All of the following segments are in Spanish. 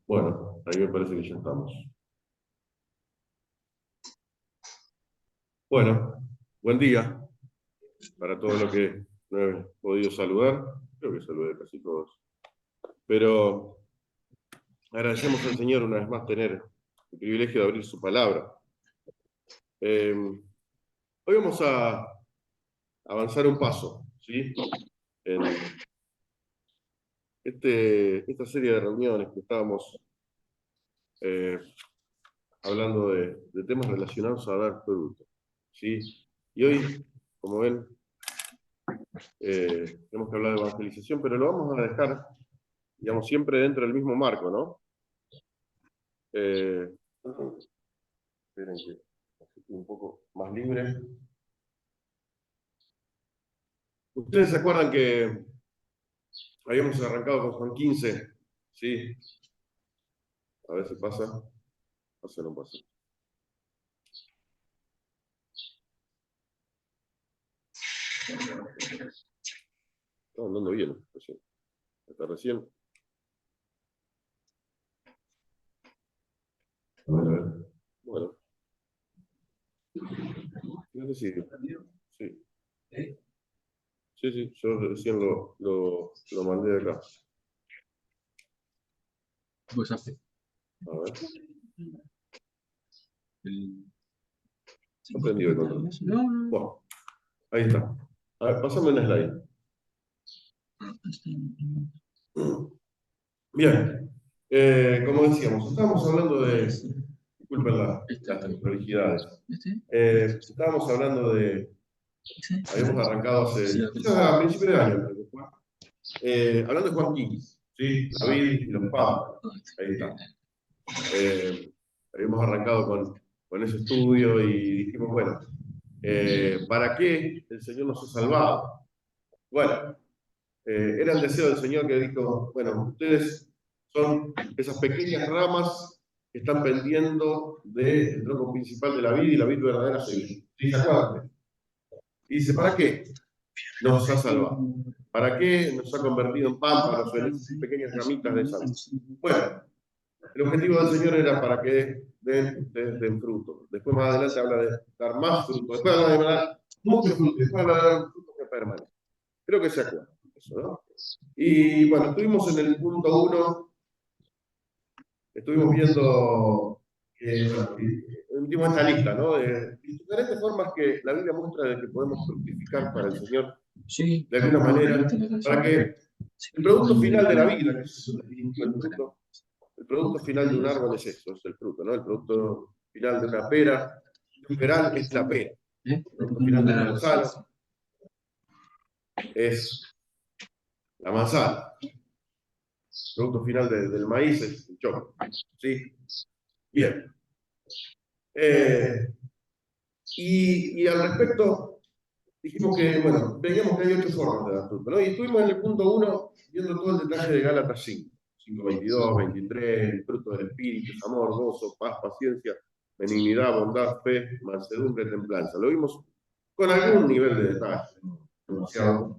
Bueno, ahí me parece que ya estamos. Bueno, buen día para todos los que no he podido saludar. Creo que saludé casi todos. Pero agradecemos al Señor una vez más tener el privilegio de abrir su palabra. Hoy vamos a avanzar un paso, ¿sí? En esta serie de reuniones que estábamos hablando de temas relacionados a dar fruto, ¿sí? Y hoy, como ven, tenemos que hablar de evangelización, pero lo vamos a dejar, digamos, siempre dentro del mismo marco, ¿no? Esperen que estoy un poco más libre. ¿Ustedes se acuerdan que habíamos arrancado con Juan 15? ¿Sí? A ver si pasa. Pasa o no pasa. Está andando bien, recién. Hasta recién. A ver. Bueno. No sé si. Sí. Sí, yo recién lo mandé de acá. Pues hace. A ver. No prendido el control. Bueno, ahí está. A ver, pásame un slide. Bien. Como decíamos, estábamos hablando de. Disculpen las prolijidades. Estábamos hablando de. Habíamos arrancado quizás a principios de año, hablando de Juan 15, ¿sí? David y los papas. Ahí está. Habíamos arrancado con ese estudio y dijimos, bueno, ¿para qué el Señor nos ha salvado? Bueno, era el deseo del Señor que dijo, bueno, ustedes son esas pequeñas ramas que están pendiendo del tronco principal de la vid y la vid verdadera soy yo. ¿Sí? ¿Se acuerdan? Y dice, ¿para qué nos ha salvado? ¿Para qué nos ha convertido en pámpanos o en esas pequeñas ramitas de sal? Bueno, el objetivo del Señor era para que den fruto. Después más adelante habla de dar más fruto. Después habla de dar mucho fruto. Después habla de dar un fruto que permanece. Creo que se acuerda eso, ¿no? Y bueno, estuvimos en el punto 1. Estuvimos viendo, dimos esta lista, ¿no? De diferentes formas que la Biblia muestra de que podemos fructificar para el Señor de alguna manera, para que el producto final de la vida, que es el producto final de un árbol es eso, es el fruto, ¿no? El producto final de una pera, un peral es la pera. El producto final de una manzana es la manzana. El producto final del maíz es el choclo. ¿Sí? Bien. Y al respecto, dijimos que, bueno, veíamos que hay 8 formas de dar fruto, ¿no? Y estuvimos en el punto 1 viendo todo el detalle de Gálatas 5. 5:22, 23, el fruto del Espíritu, es amor, gozo, paz, paciencia, benignidad, bondad, fe, mansedumbre, templanza. Lo vimos con algún nivel de detalle, demasiado.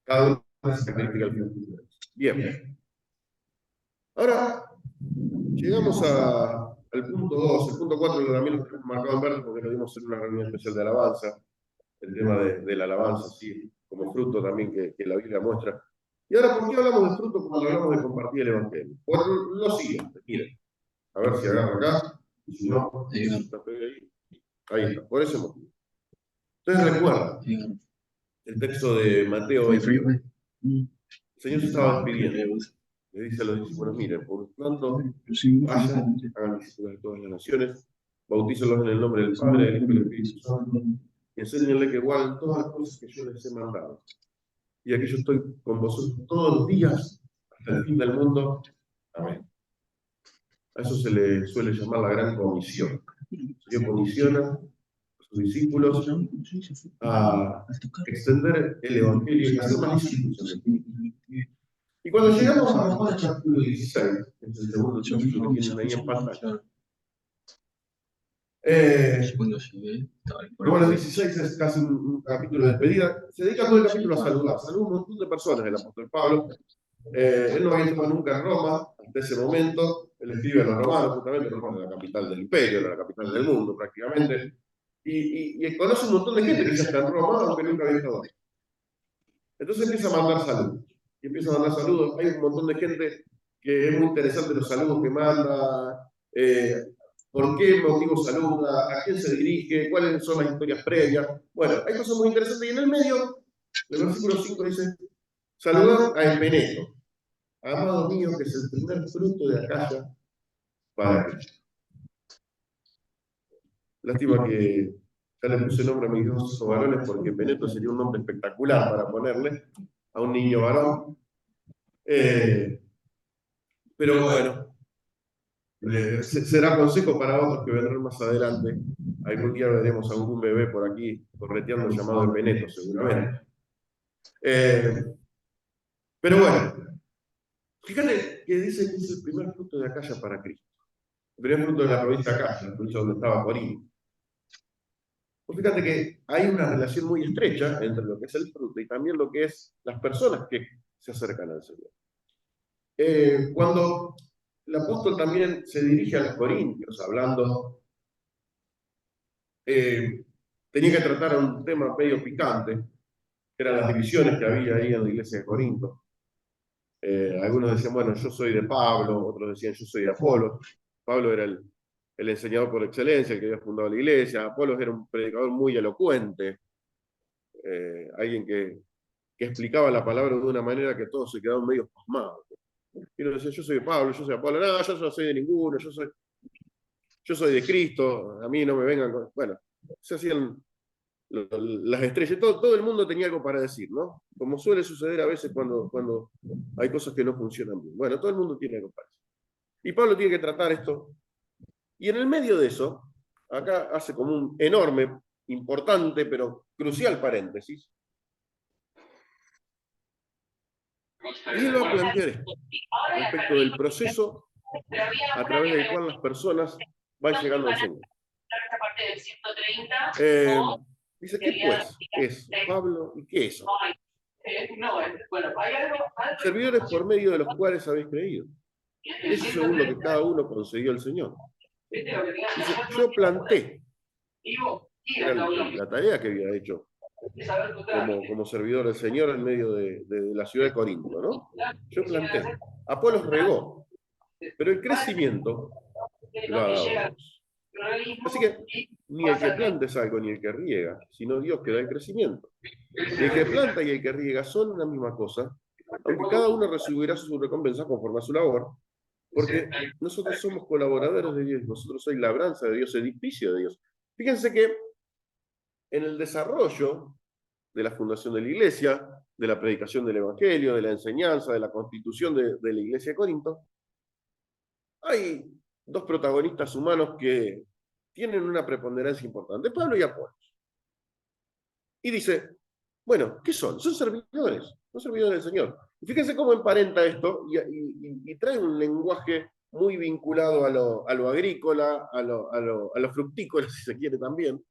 Cada una de esas características. Bien. Ahora, llegamos al punto 2. El punto 4 también lo tenemos marcado en verde porque lo vimos en una reunión especial de alabanza. El tema de la alabanza, sí, como fruto también que la Biblia muestra. Y ahora, ¿por qué hablamos de fruto cuando hablamos de compartir el Evangelio? Por lo siguiente, miren. A ver si agarro acá. Y si no, ahí está, por ese motivo. Entonces recuerda el texto de Mateo 22. El Señor se estaba despidiendo. Le dice a los discípulos, miren, por lo tanto, vayan, hagan discípulos de todas las naciones, bautícenlos en el nombre del Padre, del Hijo y del Espíritu Santo, y enséñenle que guarden todas las cosas que yo les he mandado. Y aquí yo estoy con vosotros todos los días hasta el fin del mundo. Amén. A eso se le suele llamar la gran comisión. El Señor comisiona a sus discípulos a extender el Evangelio y a hacer más discípulos. Y cuando llegamos a Juan capítulo 16, que es el segundo texto que tienen ahí en pantalla, Cuando llegué, estaba el Pero bueno, el 16 es casi un capítulo de despedida. Se dedica todo el capítulo a saludar. Saluda un montón de personas el apóstol Pablo. Él no había estado nunca en Roma hasta ese momento. Él escribe a los romanos, justamente. Roma era la capital del imperio, era la capital del mundo prácticamente. Y conoce un montón de gente que ya está en Roma, aunque nunca había estado ahí. Entonces empieza a mandar saludos. Y empieza a mandar saludos. Hay un montón de gente que es muy interesante los saludos que manda, por qué motivo saluda, a quién se dirige, cuáles son las historias previas. Bueno, hay cosas muy interesantes. Y en el medio, el versículo 5 dice, saludad a Epeneto, amado mío, que es el primer fruto de Acaya para Cristo. Lástima que ya le puse nombre a mis dos hijos varones porque Epeneto sería un nombre espectacular para ponerle a un niño varón. Pero bueno, será consejo para otros que vendrán más adelante. Algún día veremos a algún bebé por aquí correteando llamado Epeneto, seguramente. Pero bueno, fíjate que dice que es el primer fruto de Acaya para Cristo. El primer fruto de la provincia de Acaya, la provincia donde estaba Corinto. Pues fíjate que hay una relación muy estrecha entre lo que es el fruto y también lo que es las personas que se acercan al Señor. Cuando el apóstol también se dirige a los corintios, hablando, tenía que tratar un tema medio picante, que eran las divisiones que había ahí en la iglesia de Corinto. Algunos decían, bueno, yo soy de Pablo, otros decían, yo soy de Apolo. Pablo era el enseñador por excelencia, el que había fundado la iglesia. Apolo era un predicador muy elocuente, alguien que explicaba la palabra de una manera que todos se quedaban medio pasmados. Y uno decía, yo soy de Pablo, yo soy de Apolo. No, yo no soy de ninguno, yo soy de Cristo, a mí no me vengan con... Bueno, se hacían las estrellas, todo el mundo tenía algo para decir, ¿no? Como suele suceder a veces cuando hay cosas que no funcionan bien. Bueno, todo el mundo tiene algo para decir. Y Pablo tiene que tratar esto. Y en el medio de eso, acá hace como un enorme, importante, pero crucial paréntesis. Y él va a plantear esto, respecto del proceso a través del cual las personas van llegando al Señor. Dice, ¿qué pues es Pablo y qué es? Servidores por medio de los cuales habéis creído. Eso según lo que cada uno concedió al Señor. Dice, yo planté. Era la tarea que había hecho como servidor del Señor en medio de la ciudad de Corinto, ¿no? Yo planté. Apolos regó, pero el crecimiento lo ha dado Dios. Así que ni el que planta es algo ni el que riega, sino Dios que da el crecimiento. Y el que planta y el que riega son una misma cosa, aunque cada uno recibirá su recompensa conforme a su labor, porque nosotros somos colaboradores de Dios, nosotros sois labranza de Dios, edificio de Dios. Fíjense que en el desarrollo de la fundación de la iglesia, de la predicación del evangelio, de la enseñanza, de la constitución de la iglesia de Corinto, hay dos protagonistas humanos que tienen una preponderancia importante, Pablo y Apolos. Y dice, bueno, ¿qué son? Son servidores del Señor. Y fíjense cómo emparenta esto y trae un lenguaje muy vinculado a lo agrícola, a lo fructícola, si se quiere también.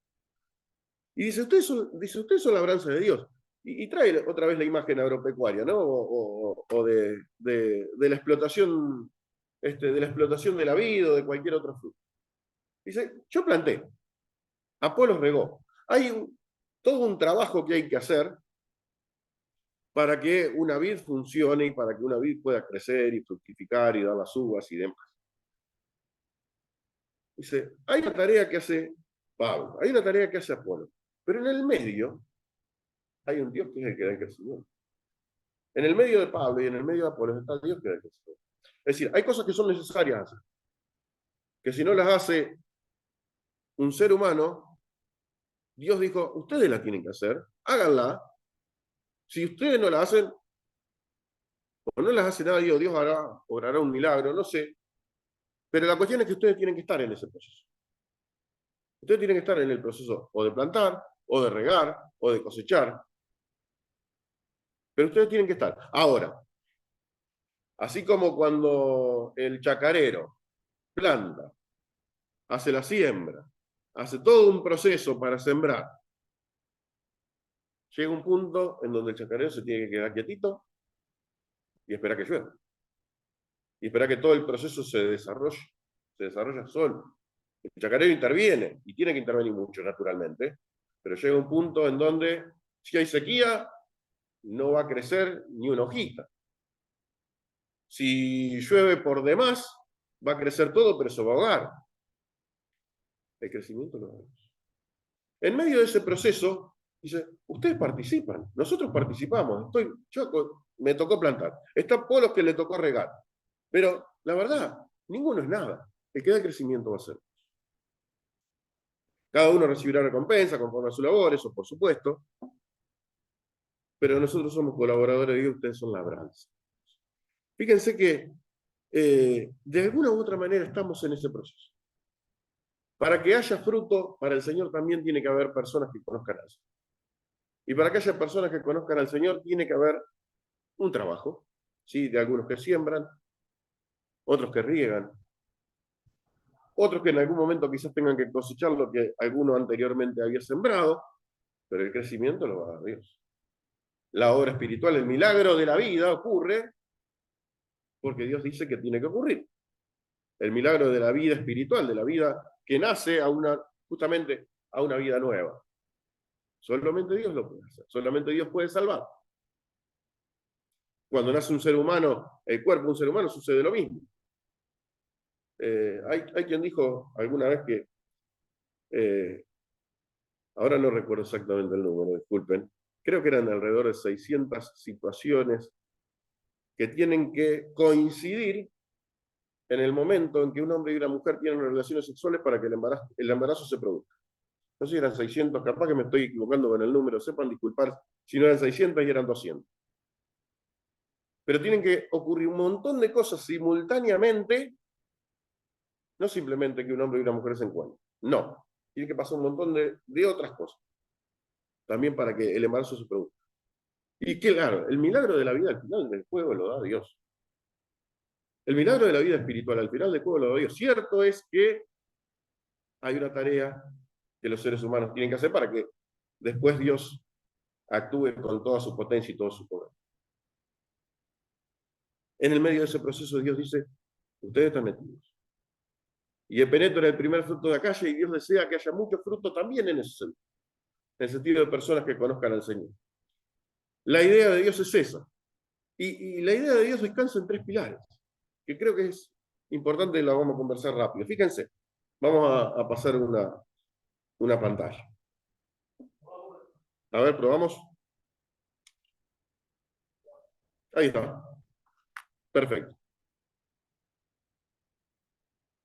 Y dice, ustedes son labranza de Dios. Y trae otra vez la imagen agropecuaria, ¿no? O de la explotación, de la explotación de la vid o de cualquier otro fruto. Dice, yo planté, Apolos regó. Hay todo un trabajo que hay que hacer para que una vid funcione y para que una vid pueda crecer y fructificar y dar las uvas y demás. Dice, hay una tarea que hace Pablo, hay una tarea que hace Apolo, pero en el medio hay un Dios que es el que da el crecimiento. En el medio de Pablo y en el medio de Apolo está Dios que da el crecimiento. Es decir, hay cosas que son necesarias hacer, que si no las hace un ser humano, Dios dijo, ustedes la tienen que hacer, háganla. Si ustedes no la hacen, o no las hace nadie, o Dios obrará un milagro, no sé. Pero la cuestión es que ustedes tienen que estar en ese proceso. Ustedes tienen que estar en el proceso o de plantar, o de regar, o de cosechar. Pero ustedes tienen que estar. Ahora, así como cuando el chacarero planta, hace la siembra, hace todo un proceso para sembrar. Llega un punto en donde el chacarero se tiene que quedar quietito y esperar que llueva. Y esperar que todo el proceso se desarrolla solo. El chacarero interviene, y tiene que intervenir mucho, naturalmente, pero llega un punto en donde, si hay sequía, no va a crecer ni una hojita. Si llueve por demás, va a crecer todo, pero se va a ahogar. El crecimiento lo vemos. En medio de ese proceso, dice, ustedes participan, nosotros participamos, me tocó plantar, están polos que le tocó regar, pero la verdad, ninguno es nada, el que da crecimiento va a ser. Cada uno recibirá recompensa conforme a su labor, eso por supuesto, pero nosotros somos colaboradores de Dios, ustedes son labranza. Fíjense que de alguna u otra manera estamos en ese proceso. Para que haya fruto, para el Señor también tiene que haber personas que conozcan al Señor. Y para que haya personas que conozcan al Señor, tiene que haber un trabajo, ¿sí? De algunos que siembran, otros que riegan, otros que en algún momento quizás tengan que cosechar lo que alguno anteriormente había sembrado, pero el crecimiento lo va a dar Dios. La obra espiritual, el milagro de la vida ocurre porque Dios dice que tiene que ocurrir. El milagro de la vida espiritual, de la vida que nace justamente a una vida nueva. Solamente Dios lo puede hacer, solamente Dios puede salvar. Cuando nace un ser humano, el cuerpo de un ser humano, sucede lo mismo. Hay quien dijo alguna vez que, ahora no recuerdo exactamente el número, disculpen, creo que eran alrededor de 600 situaciones que tienen que coincidir en el momento en que un hombre y una mujer tienen relaciones sexuales para que el embarazo se produzca. No sé si eran 600, capaz que me estoy equivocando con el número, sepan disculpar si no eran 600 y eran 200. Pero tienen que ocurrir un montón de cosas simultáneamente, no simplemente que un hombre y una mujer se encuentren, no, tiene que pasar un montón de otras cosas, también para que el embarazo se produzca. Y claro, el milagro de la vida al final del juego lo da Dios. El milagro de la vida espiritual al final del juego lo da Dios. Cierto es que hay una tarea que los seres humanos tienen que hacer para que después Dios actúe con toda su potencia y todo su poder. En el medio de ese proceso Dios dice, ustedes están metidos. Y el penetra era el primer fruto de la calle y Dios desea que haya mucho fruto también en ese sentido. En el sentido de personas que conozcan al Señor. La idea de Dios es esa. Y la idea de Dios descansa en 3 pilares, que creo que es importante y la vamos a conversar rápido. Fíjense, vamos a pasar una pantalla. A ver, probamos. Ahí está. Perfecto.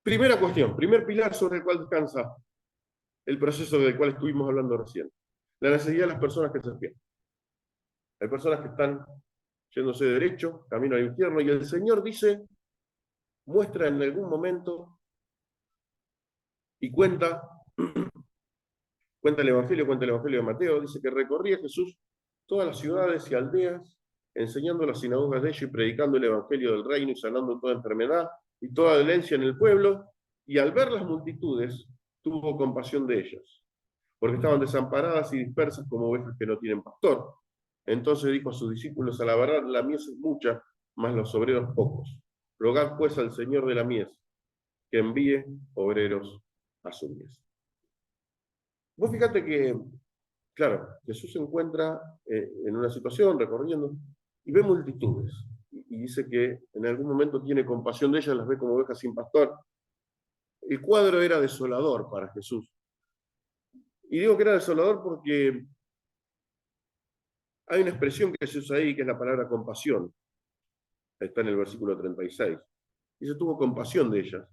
Primera cuestión, primer pilar sobre el cual descansa el proceso del cual estuvimos hablando recién. La necesidad de las personas que se despiertan. Hay personas que están yéndose derecho, camino al infierno, y el Señor dice, muestra en algún momento y cuenta el Evangelio de Mateo, dice que recorría Jesús todas las ciudades y aldeas, enseñando en las sinagogas de ellos y predicando el Evangelio del reino y sanando toda enfermedad y toda dolencia en el pueblo, y al ver las multitudes, tuvo compasión de ellas, porque estaban desamparadas y dispersas como ovejas que no tienen pastor. Entonces dijo a sus discípulos, a la verdad, la mies es mucha, mas los obreros pocos. Rogad pues al Señor de la mies, que envíe obreros a su mies. Vos fíjate que, claro, Jesús se encuentra en una situación recorriendo y ve multitudes. Y dice que en algún momento tiene compasión de ellas, las ve como ovejas sin pastor. El cuadro era desolador para Jesús. Y digo que era desolador porque hay una expresión que se usa ahí, que es la palabra compasión. Está en el versículo 36. Dice, tuvo compasión de ellas.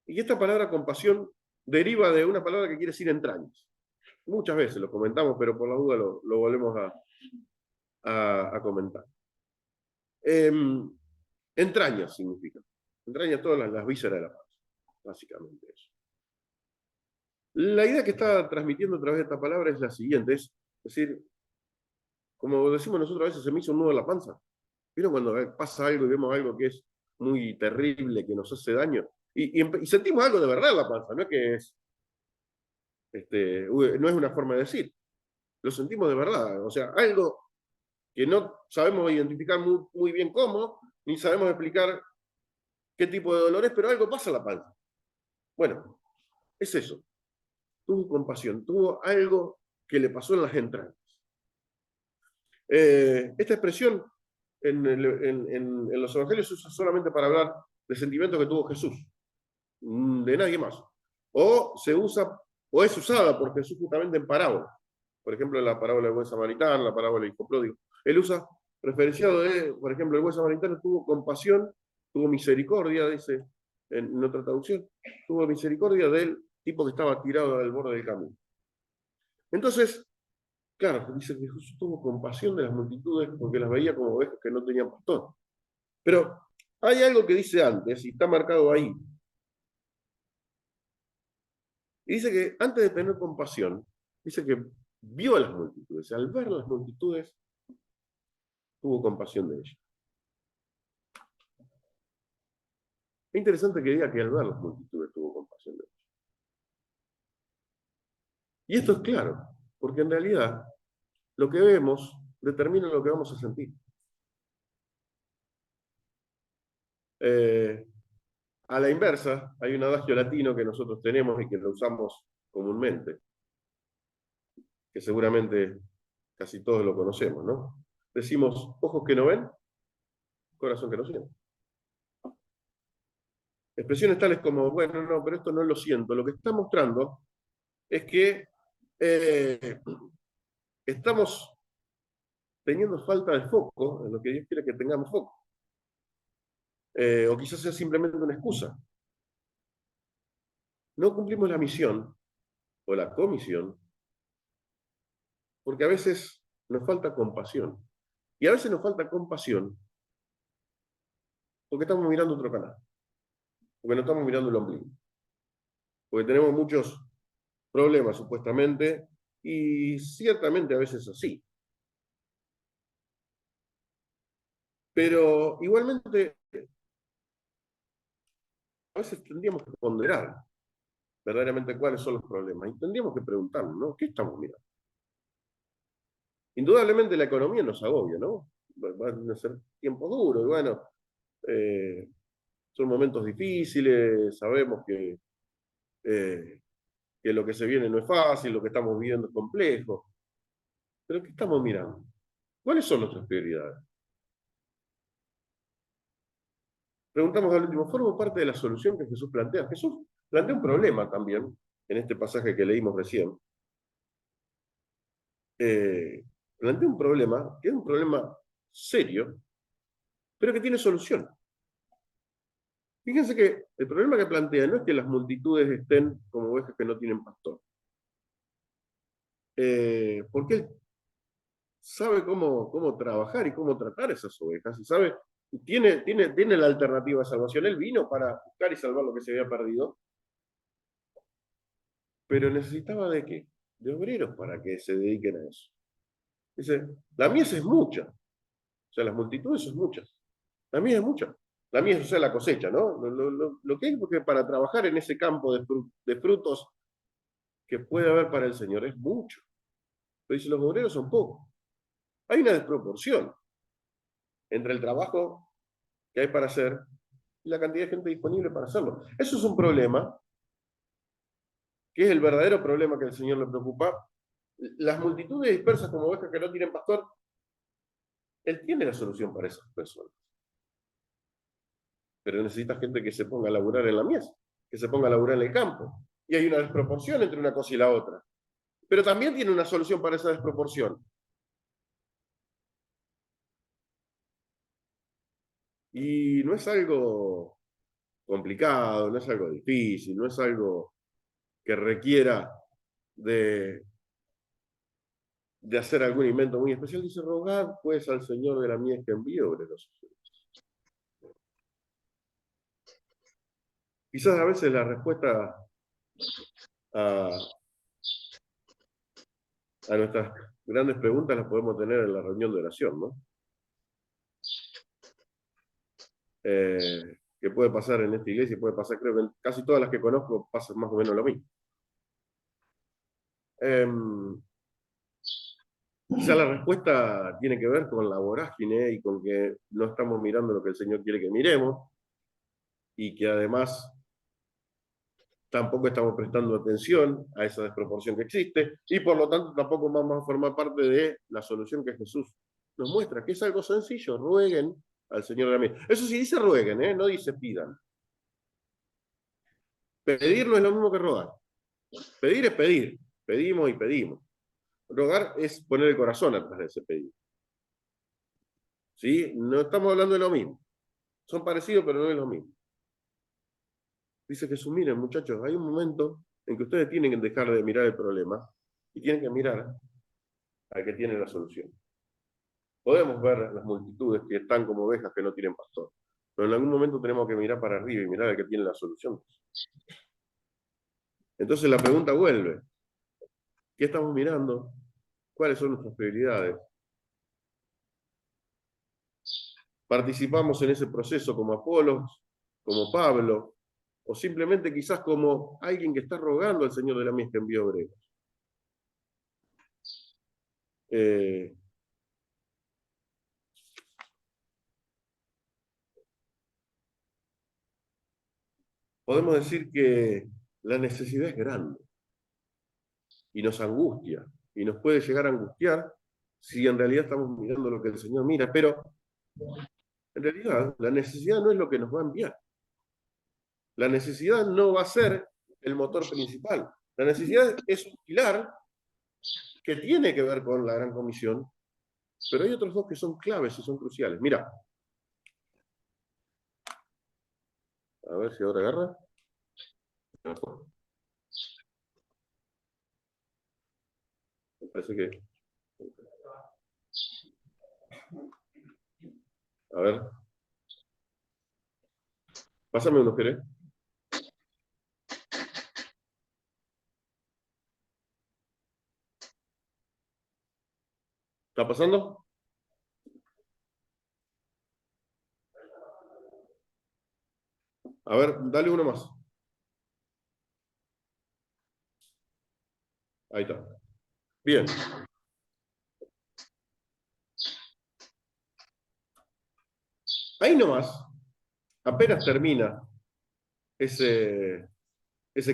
Y esta palabra compasión deriva de una palabra que quiere decir entrañas. Muchas veces lo comentamos, pero por la duda lo volvemos a comentar. Entrañas significa. Entrañas todas las vísceras de la paz. Básicamente eso. La idea que está transmitiendo a través de esta palabra es la siguiente. Es decir, como decimos nosotros a veces, se me hizo un nudo en la panza. ¿Vieron cuando pasa algo y vemos algo que es muy terrible, que nos hace daño? Y sentimos algo de verdad en la panza, no es que es, no es una forma de decir, lo sentimos de verdad, o sea, algo que no sabemos identificar muy bien cómo, ni sabemos explicar qué tipo de dolor es, pero algo pasa en la panza. Bueno, es eso. Tuvo compasión, tuvo algo que le pasó en las entrañas. Esta expresión en los evangelios se usa solamente para hablar del sentimiento que tuvo Jesús, de nadie más. O se usa, o es usada por Jesús justamente en parábolas. Por ejemplo, en la parábola del buen samaritano, la parábola del hijo pródigo. Él usa referenciado de, por ejemplo, el buen samaritano tuvo compasión, tuvo misericordia, dice en otra traducción, tuvo misericordia del tipo que estaba tirado al borde del camino. Entonces, claro, dice que Jesús tuvo compasión de las multitudes porque las veía como ovejas que no tenían pastor. Pero hay algo que dice antes, y está marcado ahí. Y dice que antes de tener compasión, dice que vio a las multitudes. Al ver las multitudes, tuvo compasión de ellas. Es interesante que diga que al ver las multitudes tuvo compasión de ellas. Y esto es claro, porque en realidad lo que vemos determina lo que vamos a sentir. A la inversa, hay un adagio latino que nosotros tenemos y que lo usamos comúnmente, que seguramente casi todos lo conocemos, ¿no? Decimos, ojos que no ven, corazón que no siente. Expresiones tales como, bueno, no, pero esto no lo siento. Lo que está mostrando es que estamos teniendo falta de foco en lo que Dios quiere que tengamos foco. O quizás sea simplemente una excusa. No cumplimos la misión o la comisión porque a veces nos falta compasión. Y a veces nos falta compasión porque estamos mirando otro canal, porque no estamos mirando el ombligo, porque tenemos muchos problemas supuestamente y ciertamente a veces así. Pero igualmente a veces tendríamos que ponderar verdaderamente cuáles son los problemas y tendríamos que preguntarnos, ¿no? ¿Qué estamos mirando? Indudablemente la economía nos agobia, ¿no? Van a ser tiempos duros y bueno, eh, son momentos difíciles, sabemos que lo que se viene no es fácil, lo que estamos viviendo es complejo, pero ¿qué estamos mirando? ¿Cuáles son nuestras prioridades? Preguntamos al último, ¿formo parte de la solución que Jesús plantea? Jesús plantea un problema también, en este pasaje que leímos recién. Plantea un problema, que es un problema serio, pero que tiene solución. Fíjense que el problema que plantea no es que las multitudes estén como ovejas que no tienen pastor. Porque él sabe cómo trabajar y cómo tratar esas ovejas, y sabe, tiene la alternativa de salvación. Él vino para buscar y salvar lo que se había perdido, pero necesitaba ¿de qué? De obreros para que se dediquen a eso. Dice, la mies es mucha, o sea, las multitudes son muchas. La mies es mucha. La mies, o sea, la cosecha, ¿no? Lo que es porque para trabajar en ese campo de frutos que puede haber para el Señor es mucho. Pero dice, los obreros son pocos. Hay una desproporción entre el trabajo que hay para hacer y la cantidad de gente disponible para hacerlo. Eso es un problema, que es el verdadero problema que al Señor le preocupa. Las multitudes dispersas como ovejas que no tienen pastor, Él tiene la solución para esas personas. Pero necesita gente que se ponga a laburar en la mies, que se ponga a laburar en el campo. Y hay una desproporción entre una cosa y la otra. Pero también tiene una solución para esa desproporción. Y no es algo complicado, no es algo difícil, no es algo que requiera de hacer algún invento muy especial. Dice, rogad pues al Señor de la mies que envíe obreros. Quizás a veces la respuesta a, a nuestras grandes preguntas las podemos tener en la reunión de oración, ¿no? que puede pasar en esta iglesia, puede pasar, creo que en casi todas las que conozco pasa más o menos lo mismo. Quizá la respuesta tiene que ver con la vorágine y con que no estamos mirando lo que el Señor quiere que miremos, y que además tampoco estamos prestando atención a esa desproporción que existe, y por lo tanto tampoco vamos a formar parte de la solución que Jesús nos muestra, que es algo sencillo: rueguen al Señor de la mies. Eso sí dice rueguen, no dice pidan. Pedir no es lo mismo que rogar. Pedir es pedir, pedimos y pedimos. Rogar es poner el corazón atrás de ese pedido. ¿Sí? No estamos hablando de lo mismo. Son parecidos, pero no es lo mismo. Dice Jesús: miren, muchachos, hay un momento en que ustedes tienen que dejar de mirar el problema y tienen que mirar al que tiene la solución. Podemos ver las multitudes que están como ovejas que no tienen pastor, pero en algún momento tenemos que mirar para arriba y mirar al que tiene la solución. Entonces la pregunta vuelve: ¿qué estamos mirando? ¿Cuáles son nuestras prioridades? ¿Participamos en ese proceso como Apolos, como Pablo, o simplemente quizás como alguien que está rogando al Señor de la mies que envió obreros? Podemos decir que la necesidad es grande y nos angustia, y nos puede llegar a angustiar si en realidad estamos mirando lo que el Señor mira, pero en realidad la necesidad no es lo que nos va a enviar. La necesidad no va a ser el motor principal. La necesidad es un pilar que tiene que ver con la gran comisión, pero hay otros dos que son claves y son cruciales. Mira, a ver si ahora agarra. Me parece que... A ver. Pásame unos, ¿querés? ¿Está pasando? A ver, dale uno más. Ahí está. Bien. Ahí nomás, apenas termina ese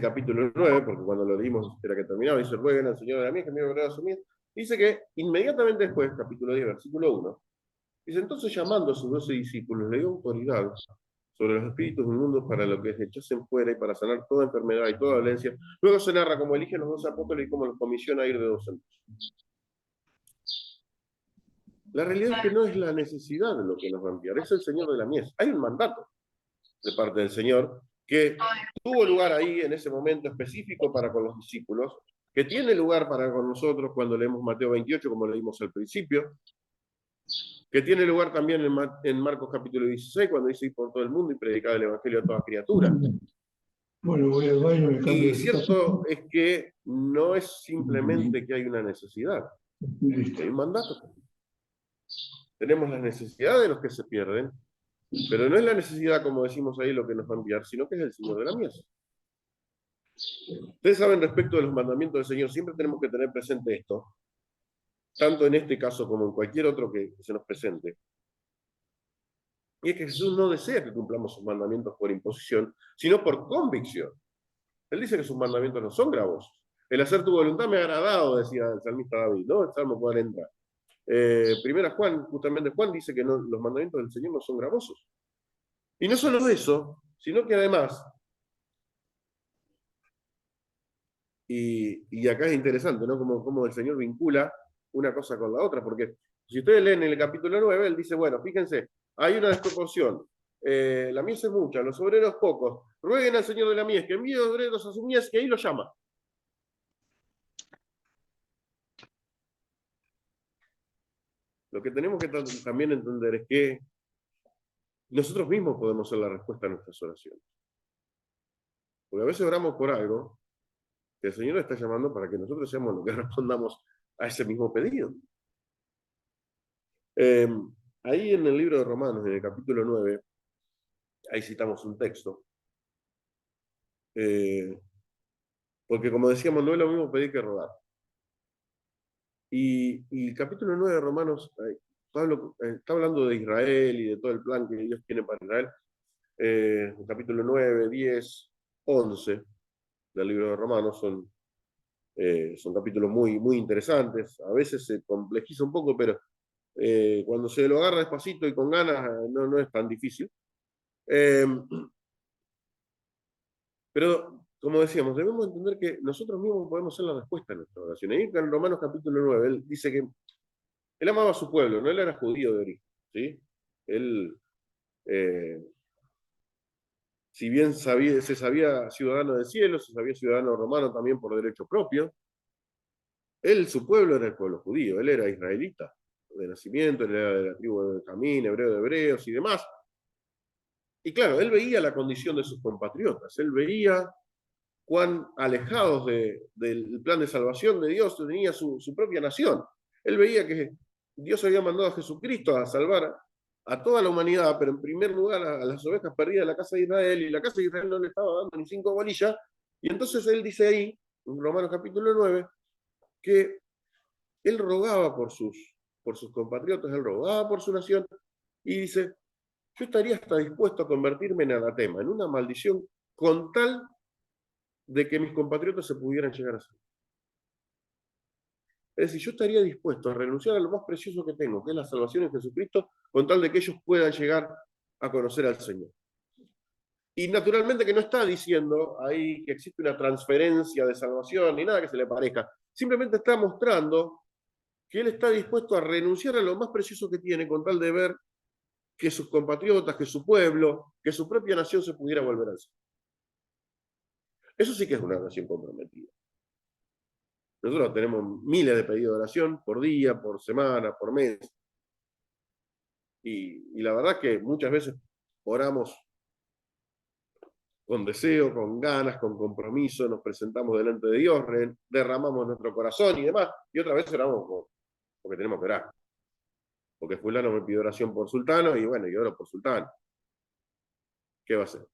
capítulo 9, porque cuando lo leímos era que terminaba, dice: rueguen al Señor de la mies que envíe obreros a su mies. Dice que inmediatamente después, capítulo 10, versículo 1, dice: entonces llamando a sus 12 discípulos, le dio autoridad sobre los espíritus inmundos para lo que echasen fuera y para sanar toda enfermedad y toda dolencia. Luego se narra cómo elige a los 12 apóstoles y cómo los comisiona a ir de 2 en 2. La realidad es que no es la necesidad de lo que nos va a enviar, es el Señor de la mies. Hay un mandato de parte del Señor que tuvo lugar ahí en ese momento específico para con los discípulos, que tiene lugar para con nosotros cuando leemos Mateo 28, como leímos al principio, que tiene lugar también en Marcos capítulo 16, cuando dice: ir por todo el mundo y predicar el evangelio a toda criatura. Bueno, voy al baño, me cambio Y de cierto es que no es simplemente que hay una necesidad, Listo. hay un mandato. Tenemos la necesidad de los que se pierden, pero no es la necesidad, como decimos ahí, lo que nos va a enviar, sino que es el Señor de la mies. Ustedes saben, respecto de los mandamientos del Señor, siempre tenemos que tener presente esto, tanto en este caso como en cualquier otro que se nos presente. Y es que Jesús no desea que cumplamos sus mandamientos por imposición, sino por convicción. Él dice que sus mandamientos no son gravosos. El hacer tu voluntad me ha agradado, decía el salmista David, ¿no? El Salmo 40. Primera Juan, justamente Juan dice que no, los mandamientos del Señor no son gravosos. Y no solo eso, sino que además, y acá es interesante, ¿no? Como el Señor vincula una cosa con la otra, porque si ustedes leen en el capítulo 9, él dice: bueno, fíjense, hay una desproporción. La mies es mucha, los obreros pocos. Rueguen al Señor de la mies que envíe obreros a su mies, que ahí lo llama. Lo que tenemos que también entender es que nosotros mismos podemos ser la respuesta a nuestras oraciones. Porque a veces oramos por algo que el Señor está llamando para que nosotros seamos los que respondamos a ese mismo pedido. Ahí en el libro de Romanos, en el capítulo 9, Ahí citamos un texto. Porque como decíamos, no es lo mismo pedir que rogar. Y el capítulo 9 de Romanos, Pablo está hablando de Israel y de todo el plan que Dios tiene para Israel. El capítulo 9, 10, 11 del libro de Romanos son capítulos muy, muy interesantes. A veces se complejiza un poco, pero cuando se lo agarra despacito y con ganas, no es tan difícil. Pero, como decíamos, debemos entender que nosotros mismos podemos ser la respuesta a nuestra oración. Y en Romanos capítulo 9, él dice que él amaba a su pueblo, no él era judío de origen, ¿sí? Él, eh, si bien se sabía ciudadano del cielo, se sabía ciudadano romano también por derecho propio, su pueblo era el pueblo judío, él era israelita de nacimiento, él era de la tribu de Benjamín, hebreo de hebreos y demás. Y claro, él veía la condición de sus compatriotas, él veía cuán alejados del plan de salvación de Dios tenía su propia nación. Él veía que Dios había mandado a Jesucristo a salvar a toda la humanidad, pero en primer lugar a las ovejas perdidas de la casa de Israel, y la casa de Israel no le estaba dando ni 5 bolillas. Y entonces él dice ahí, en Romanos capítulo 9, que él rogaba por sus compatriotas, él rogaba por su nación, y dice, yo estaría hasta dispuesto a convertirme en anatema, en una maldición, con tal de que mis compatriotas se pudieran llegar a ser. Es decir, yo estaría dispuesto a renunciar a lo más precioso que tengo, que es la salvación en Jesucristo, con tal de que ellos puedan llegar a conocer al Señor. Y naturalmente que no está diciendo ahí que existe una transferencia de salvación, ni nada que se le parezca. Simplemente está mostrando que él está dispuesto a renunciar a lo más precioso que tiene, con tal de ver que sus compatriotas, que su pueblo, que su propia nación se pudiera volver al Señor. Eso sí que es una nación comprometida. Nosotros tenemos miles de pedidos de oración por día, por semana, por mes. Y la verdad que muchas veces oramos con deseo, con ganas, con compromiso, nos presentamos delante de Dios, derramamos nuestro corazón y demás. Y otra vez oramos porque tenemos que orar. Porque fulano me pidió oración por sultano y bueno, yo oro por sultano. ¿Qué va a hacer?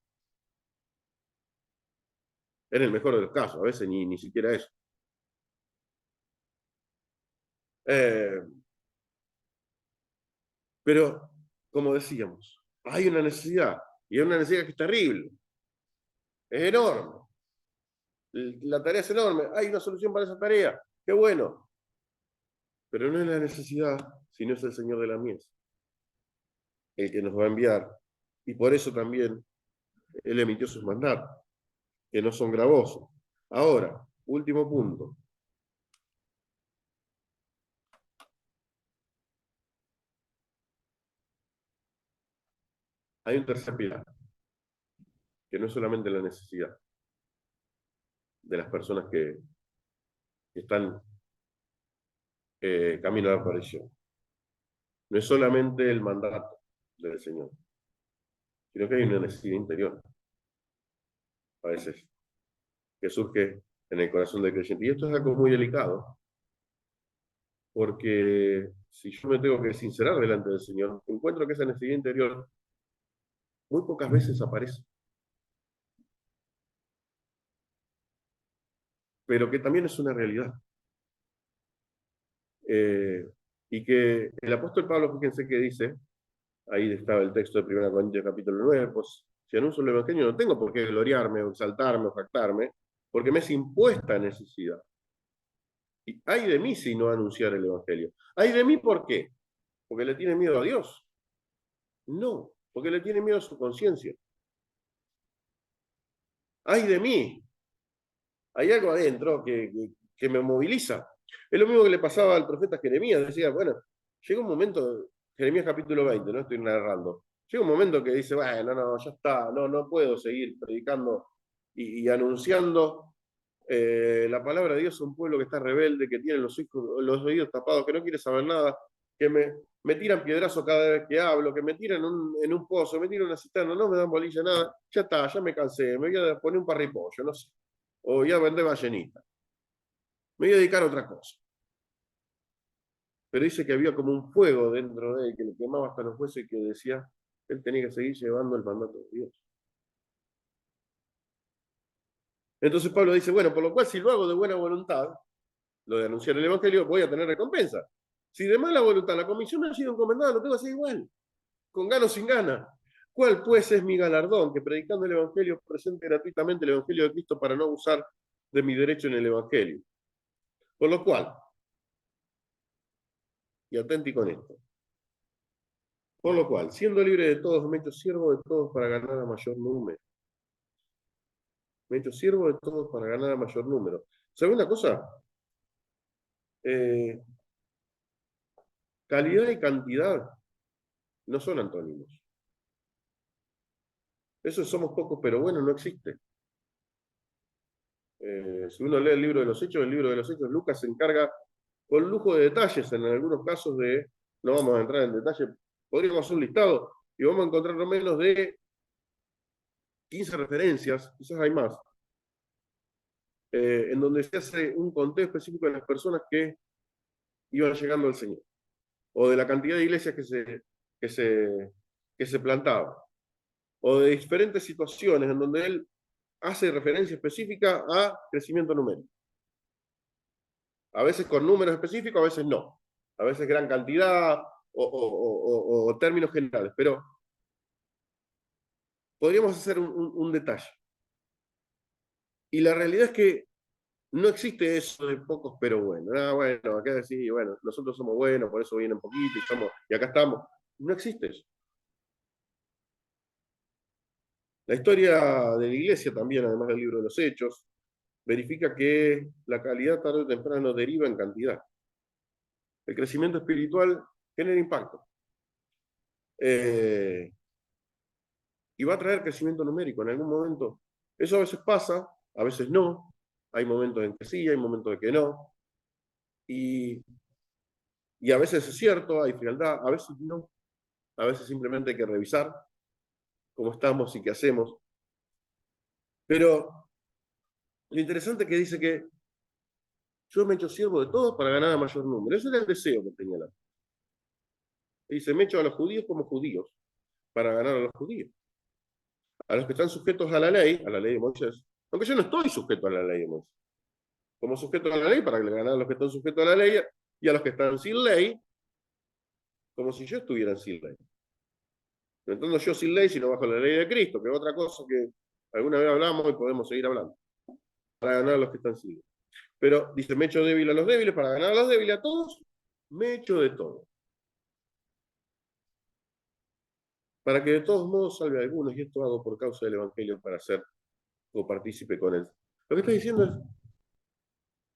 En el mejor de los casos, a veces ni siquiera eso. Pero, como decíamos, hay una necesidad, y es una necesidad que es terrible, es enorme. La tarea es enorme, hay una solución para esa tarea, qué bueno. Pero no es la necesidad, sino es el Señor de la mies, el que nos va a enviar. Y por eso también Él emitió sus mandatos, que no son gravosos. Ahora, último punto. Hay un tercer pilar, que no es solamente la necesidad de las personas que están camino a la aparición. No es solamente el mandato del Señor, sino que hay una necesidad interior, a veces, que surge en el corazón del creyente. Y esto es algo muy delicado, porque si yo me tengo que sincerar delante del Señor, encuentro que esa necesidad interior muy pocas veces aparece, pero que también es una realidad. Eh, y que el apóstol Pablo, fíjense que dice, ahí estaba el texto de 1 Corintios capítulo 9, pues si anuncio el Evangelio no tengo por qué gloriarme, o exaltarme, o jactarme, porque me es impuesta necesidad. Y ay de mí si no anunciar el Evangelio. Ay de mí, ¿por qué? ¿Porque le tiene miedo a Dios? No, porque le tiene miedo a su conciencia. Ay de mí, hay algo adentro que me moviliza. Es lo mismo que le pasaba al profeta Jeremías. Decía, bueno, llega un momento, Jeremías capítulo 20, no estoy narrando, llega un momento que dice, bueno, no, ya está, no puedo seguir predicando y anunciando la palabra de Dios a un pueblo que está rebelde, que tiene los oídos tapados, que no quiere saber nada, que me tiran piedrazo cada vez que hablo, que me tiran en un pozo, me tiran una cisterna, no me dan bolilla, nada, ya está, ya me cansé, me voy a poner un parripollo, no sé, o voy a vender ballenita, me voy a dedicar a otra cosa. Pero dice que había como un fuego dentro de él que le quemaba hasta los huesos y que decía, Él tenía que seguir llevando el mandato de Dios. Entonces Pablo dice, bueno, por lo cual si lo hago de buena voluntad, lo de anunciar el Evangelio, voy a tener recompensa. Si de mala voluntad la comisión no ha sido encomendada, lo tengo que hacer igual, con gana o sin gana. ¿Cuál pues es mi galardón? Que predicando el Evangelio presente gratuitamente el Evangelio de Cristo para no abusar de mi derecho en el Evangelio. Por lo cual, y atenti con esto, por lo cual, siendo libre de todos, me he hecho siervo de todos para ganar a mayor número. Me he hecho siervo de todos para ganar a mayor número. ¿Sabe una cosa? Calidad y cantidad no son antónimos. Eso somos pocos, pero bueno, no existe. Si uno lee el libro de los Hechos, Lucas se encarga con lujo de detalles, en algunos casos no vamos a entrar en detalle, podríamos hacer un listado y vamos a encontrar no menos de 15 referencias, quizás hay más, en donde se hace un conteo específico de las personas que iban llegando al Señor, o de la cantidad de iglesias que se plantaban, o de diferentes situaciones en donde él hace referencia específica a crecimiento numérico. A veces con números específicos, a veces no. A veces gran cantidad o términos generales. Pero podríamos hacer un detalle. Y la realidad es que no existe eso de pocos pero buenos. Bueno, acá decís, bueno, nosotros somos buenos, por eso vienen poquito y acá estamos. No existe eso. La historia de la iglesia también, además del libro de los Hechos, verifica que la calidad tarde o temprano deriva en cantidad. El crecimiento espiritual genera impacto. Y va a traer crecimiento numérico en algún momento. Eso a veces pasa, a veces no. Hay momentos en que sí, hay momentos en que no. Y a veces es cierto, hay frialdad, a veces no. A veces simplemente hay que revisar cómo estamos y qué hacemos. Pero lo interesante es que dice que yo me he hecho siervo de todos para ganar a mayor número. Ese era el deseo que tenía la. Dice, me he hecho a los judíos como judíos para ganar a los judíos. A los que están sujetos a la ley de Moisés. Aunque yo no estoy sujeto a la ley de Moisés. Como sujeto a la ley para ganar a los que están sujetos a la ley y a los que están sin ley, como si yo estuviera sin ley. No entiendo yo sin ley, sino bajo la ley de Cristo, que es otra cosa que alguna vez hablamos y podemos seguir hablando, para ganar a los que están sin ley. Pero dice, me he hecho débil a los débiles, para ganar a los débiles, a todos, me he hecho de todo. Para que de todos modos salve a algunos, y esto hago por causa del Evangelio, para ser copartícipe con él. Lo que está diciendo es,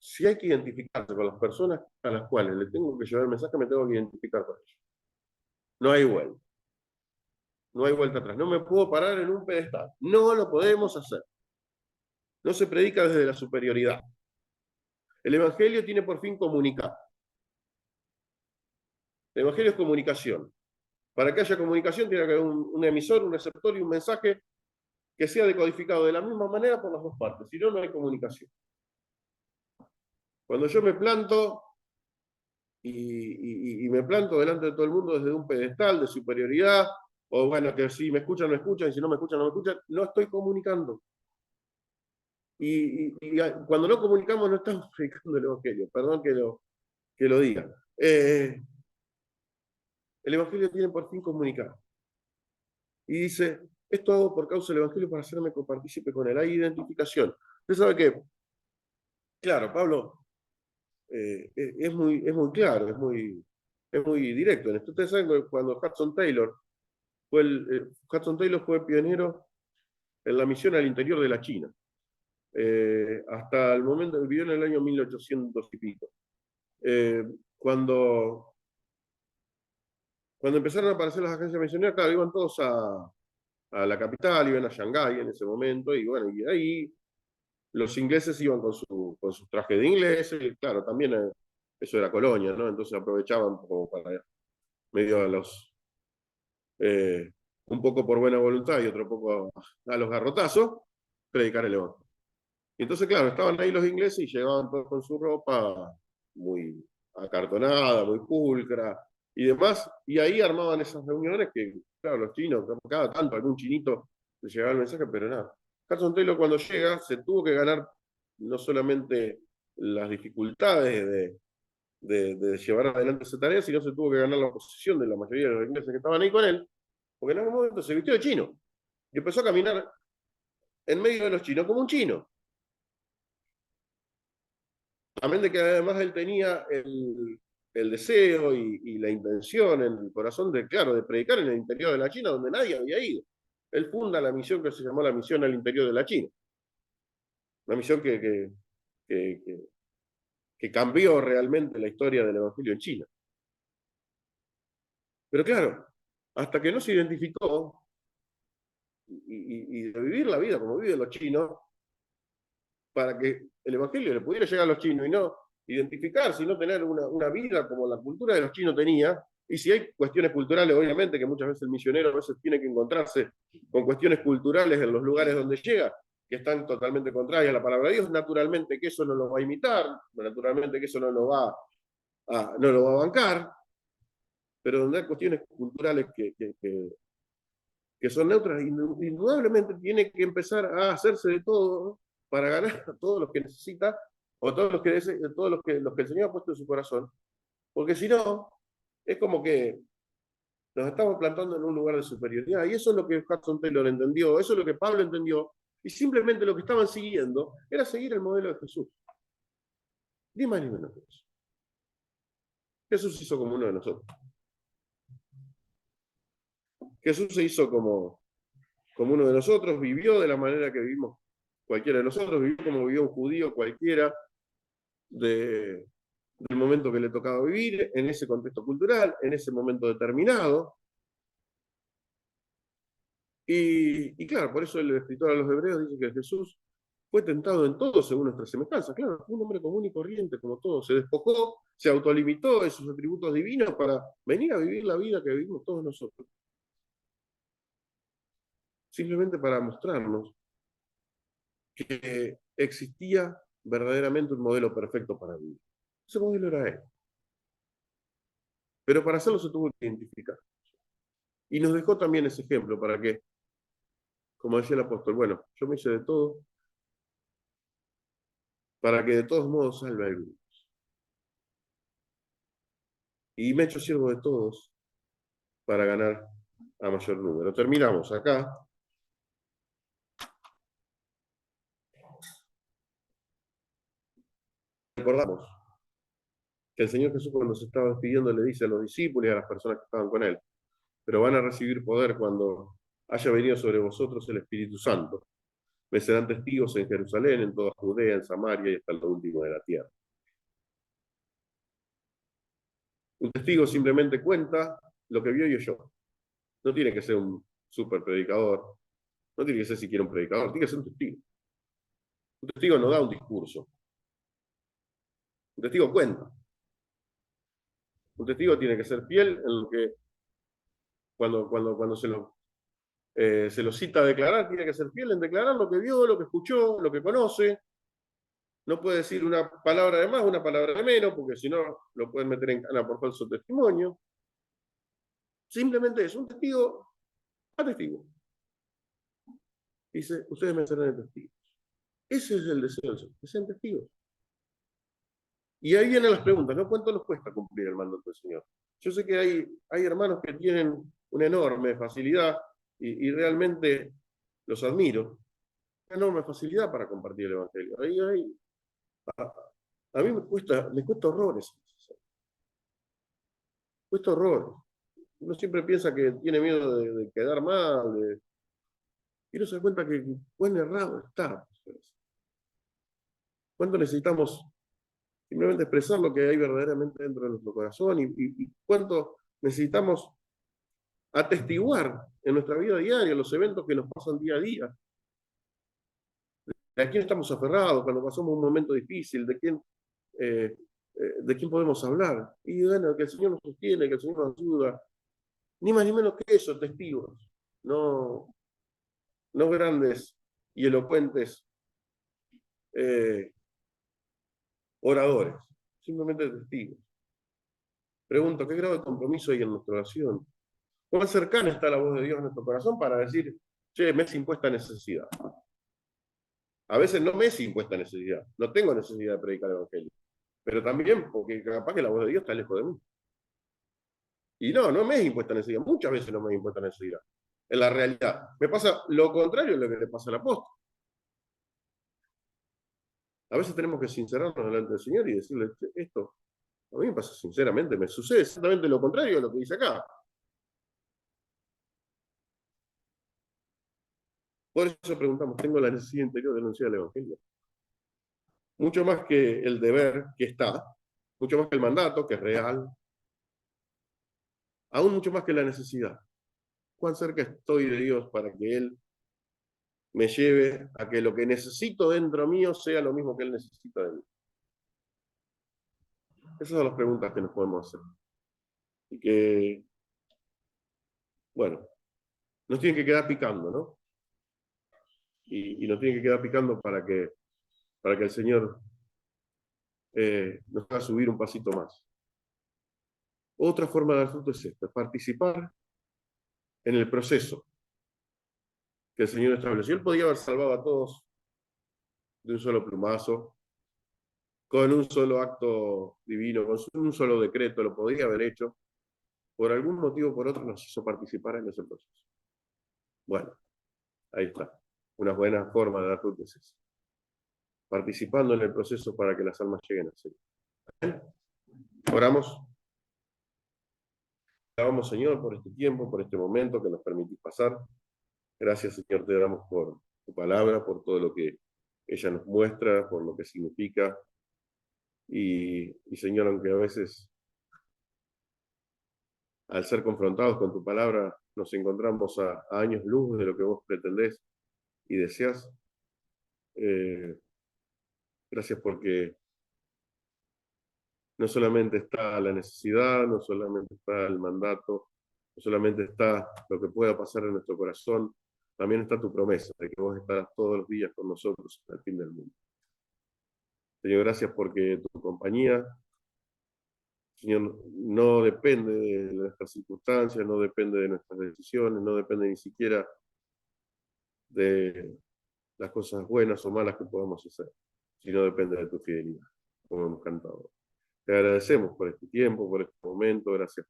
si hay que identificarse con las personas a las cuales le tengo que llevar el mensaje, me tengo que identificar con ellos. No hay vuelta. No hay vuelta atrás. No me puedo parar en un pedestal. No lo podemos hacer. No se predica desde la superioridad. El Evangelio tiene por fin comunicar. El Evangelio es comunicación. Para que haya comunicación tiene que haber un emisor, un receptor y un mensaje que sea decodificado de la misma manera por las dos partes. Si no, no hay comunicación. Cuando yo me planto y me planto delante de todo el mundo desde un pedestal de superioridad, o bueno, que si me escuchan, me escuchan, y si no me escuchan, no me escuchan, no estoy comunicando. Y cuando no comunicamos, no estamos predicando el Evangelio. Perdón que lo diga. El Evangelio tiene por fin comunicar. Y dice, esto hago por causa del Evangelio para hacerme copartícipe con él. Hay identificación. Usted sabe que, claro, Pablo es muy claro, es muy directo en esto. Ustedes saben que cuando Hudson Taylor fue pionero en la misión al interior de la China. Hasta el momento, vivió en el año 1800 y pico. Cuando empezaron a aparecer las agencias misioneras, claro, iban todos a la capital, iban a Shanghái en ese momento, y bueno, y ahí los ingleses iban con sus trajes de ingleses, y claro, también eso era colonia, ¿no? Entonces aprovechaban como para medio a los, un poco por buena voluntad y otro poco a los garrotazos, predicar el Evangelio. Y entonces, claro, estaban ahí los ingleses y llegaban todos con su ropa muy acartonada, muy pulcra, y demás, y ahí armaban esas reuniones que, claro, los chinos, cada tanto algún chinito le llegaba el mensaje, pero nada. Hudson Taylor cuando llega se tuvo que ganar no solamente las dificultades de llevar adelante esa tarea, sino se tuvo que ganar la oposición de la mayoría de los ingleses que estaban ahí con él, porque en algún momento se vistió de chino y empezó a caminar en medio de los chinos como un chino. Amén de que además él tenía el deseo y la intención en el corazón de, claro, de predicar en el interior de la China, donde nadie había ido. Él funda la misión que se llamó la misión al interior de la China. Una misión que cambió realmente la historia del Evangelio en China. Pero claro, hasta que no se identificó y de vivir la vida como viven los chinos, para que el Evangelio le pudiera llegar a los chinos y no identificarse y no tener una vida como la cultura de los chinos tenía. Y si hay cuestiones culturales, obviamente, que muchas veces el misionero a veces tiene que encontrarse con cuestiones culturales en los lugares donde llega, que están totalmente contrarias a la palabra de Dios, naturalmente que eso no lo va a imitar, naturalmente que eso no lo va a bancar, pero donde hay cuestiones culturales que son neutras, indudablemente tiene que empezar a hacerse de todo para ganar a todos los que necesita, o todos los que el Señor ha puesto en su corazón, porque si no, es como que nos estamos plantando en un lugar de superioridad, y eso es lo que Hudson Taylor entendió, eso es lo que Pablo entendió, y simplemente lo que estaban siguiendo era seguir el modelo de Jesús. Ni más ni menos que eso. Jesús se hizo como uno de nosotros. Jesús se hizo como uno de nosotros, vivió de la manera que vivimos cualquiera de nosotros, vivió como vivió un judío cualquiera del momento que le tocaba vivir, en ese contexto cultural, en ese momento determinado. Y claro, por eso el escritor a los Hebreos dice que Jesús fue tentado en todo según nuestra semejanza. Claro, fue un hombre común y corriente como todos. Se despojó, se autolimitó de sus atributos divinos para venir a vivir la vida que vivimos todos nosotros. Simplemente para mostrarnos que existía verdaderamente un modelo perfecto para vivir. Ese modelo era él. Pero para hacerlo se tuvo que identificar. Y nos dejó también ese ejemplo para que, como decía el apóstol, bueno, yo me hice de todo para que de todos modos salve a algunos. Y me he hecho siervo de todos para ganar a mayor número. Terminamos acá. Recordamos que el Señor Jesús cuando se estaba despidiendo le dice a los discípulos y a las personas que estaban con él, pero van a recibir poder cuando haya venido sobre vosotros el Espíritu Santo. Me serán testigos en Jerusalén, en toda Judea, en Samaria y hasta lo último de la tierra. Un testigo simplemente cuenta lo que vio y oyó. No tiene que ser un super predicador, no tiene que ser siquiera un predicador, tiene que ser un testigo. Un testigo no da un discurso. Un testigo cuenta. Un testigo tiene que ser fiel en lo que, cuando se lo cita a declarar, tiene que ser fiel en declarar lo que vio, lo que escuchó, lo que conoce. No puede decir una palabra de más, una palabra de menos, porque si no lo pueden meter en cana por falso testimonio. Simplemente es un testigo a testigo. Dice, ustedes me serán testigos. Ese es el deseo del Señor, que sean testigos. Y ahí vienen las preguntas, ¿no? ¿Cuánto nos cuesta cumplir el mandato del Señor? Yo sé que hay hermanos que tienen una enorme facilidad y realmente los admiro. Una enorme facilidad para compartir el Evangelio. A mí me cuesta horrores. Cuesta horrores. Uno siempre piensa que tiene miedo de quedar mal, y no se da cuenta que cuán errado está. ¿Cuánto necesitamos simplemente expresar lo que hay verdaderamente dentro de nuestro corazón y cuánto necesitamos atestiguar en nuestra vida diaria los eventos que nos pasan día a día? ¿De quién estamos aferrados cuando pasamos un momento difícil? ¿De quién podemos hablar? Y bueno, que el Señor nos sostiene, que el Señor nos ayuda. Ni más ni menos que eso, testigos. No grandes y elocuentes oradores, simplemente testigos. Pregunto, ¿qué grado de compromiso hay en nuestra oración? ¿Cuán cercana está la voz de Dios en nuestro corazón para decir, che, me es impuesta necesidad? A veces no me es impuesta necesidad, no tengo necesidad de predicar el evangelio, pero también porque capaz que la voz de Dios está lejos de mí. Y no me es impuesta necesidad, muchas veces no me es impuesta necesidad. En la realidad, me pasa lo contrario de lo que le pasa al apóstol. A veces tenemos que sincerarnos delante del Señor y decirle, esto a mí me pasa sinceramente, me sucede exactamente lo contrario de lo que dice acá. Por eso preguntamos, ¿tengo la necesidad interior de anunciar el Evangelio? Mucho más que el deber que está, mucho más que el mandato que es real, aún mucho más que la necesidad. ¿Cuán cerca estoy de Dios para que Él me lleve a que lo que necesito dentro mío sea lo mismo que Él necesita de mí? Esas son las preguntas que nos podemos hacer. Y que, bueno, nos tienen que quedar picando, ¿no? Y nos tienen que quedar picando para que el Señor nos haga subir un pasito más. Otra forma de dar fruto es esta, participar en el proceso que el Señor estableció. Él podía haber salvado a todos de un solo plumazo, con un solo acto divino, con un solo decreto, lo podría haber hecho. Por algún motivo o por otro nos hizo participar en ese proceso. Bueno, ahí está. Una buena forma de dar fruto es esa. Participando en el proceso para que las almas lleguen a Señor. Oramos. Te damos, Señor, por este tiempo, por este momento que nos permitís pasar. Gracias, Señor, te damos por tu palabra, por todo lo que ella nos muestra, por lo que significa. Y Señor, aunque a veces al ser confrontados con tu palabra nos encontramos a años luz de lo que vos pretendés y deseas, gracias porque no solamente está la necesidad, no solamente está el mandato, no solamente está lo que pueda pasar en nuestro corazón, también está tu promesa de que vos estarás todos los días con nosotros hasta el fin del mundo. Señor, gracias porque tu compañía, Señor, no depende de nuestras circunstancias, no depende de nuestras decisiones, no depende ni siquiera de las cosas buenas o malas que podamos hacer, sino depende de tu fidelidad, como hemos cantado. Te agradecemos por este tiempo, por este momento, gracias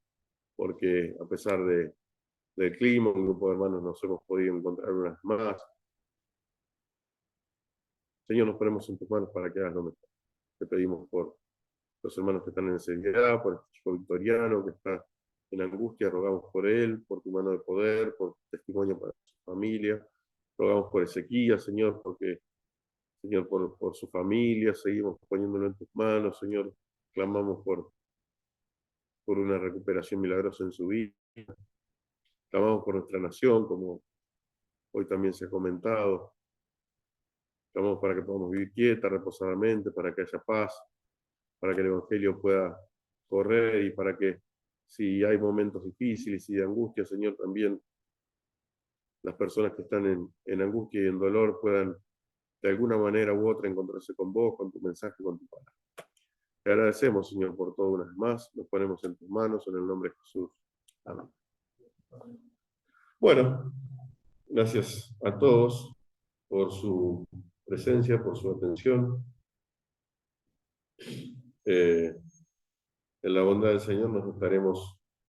porque a pesar del clima, un grupo de hermanos nos hemos podido encontrar una vez más. Señor, nos ponemos en tus manos para que hagas lo mejor. Te pedimos por los hermanos que están en necesidad, por este chico victoriano que está en angustia, rogamos por él, por tu mano de poder, por tu testimonio para su familia. Rogamos por Ezequiel, Señor, porque, Señor, por su familia, seguimos poniéndolo en tus manos, Señor. Clamamos por una recuperación milagrosa en su vida. Clamamos por nuestra nación, como hoy también se ha comentado. Clamamos para que podamos vivir quieta, reposadamente, para que haya paz, para que el Evangelio pueda correr y para que si hay momentos difíciles y de angustia, Señor, también las personas que están en angustia y en dolor puedan de alguna manera u otra encontrarse con vos, con tu mensaje, con tu palabra. Te agradecemos, Señor, por todo una vez más. Nos ponemos en tus manos en el nombre de Jesús. Amén. Bueno, gracias a todos por su presencia, por su atención. En la bondad del Señor nos estaremos